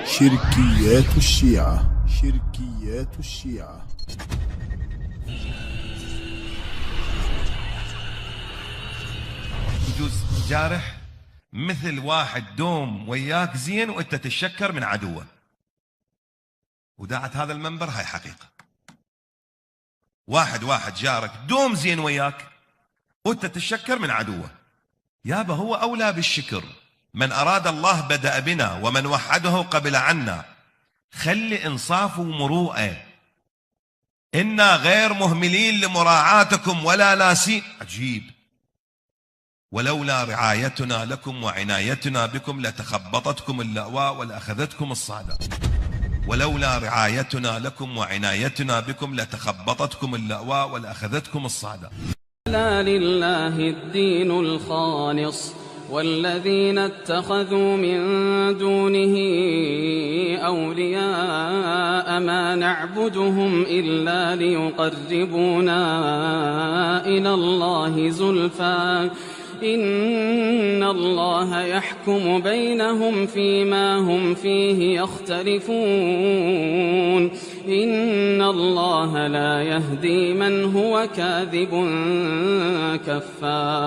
شركيات الشيعة. شركيات الشيعة. يجوز جارح مثل واحد دوم وياك زين وانت تتشكر من عدوه، وداعت هذا المنبر هاي حقيقة. واحد جارك دوم زين وياك وانت تتشكر من عدوه، يابا هو أولى بالشكر. من أراد الله بدأ بنا ومن وحده قبل عنا. خلي إنصاف ومروءة، إنا غير مهملين لمراعاتكم ولا ناسين. عجيب. ولولا رعايتنا لكم وعنايتنا بكم لتخبطتكم اللأواء ولأخذتكم الصعداء. ولولا رعايتنا لكم وعنايتنا بكم لتخبطتكم اللأواء ولأخذتكم الصعداء. لا لله الدين الخالص والذين اتخذوا من دونه أولياء ما نعبدهم إلا ليقربونا إلى الله زلفى إن الله يحكم بينهم فيما هم فيه يختلفون إن الله لا يهدي من هو كاذب كفار.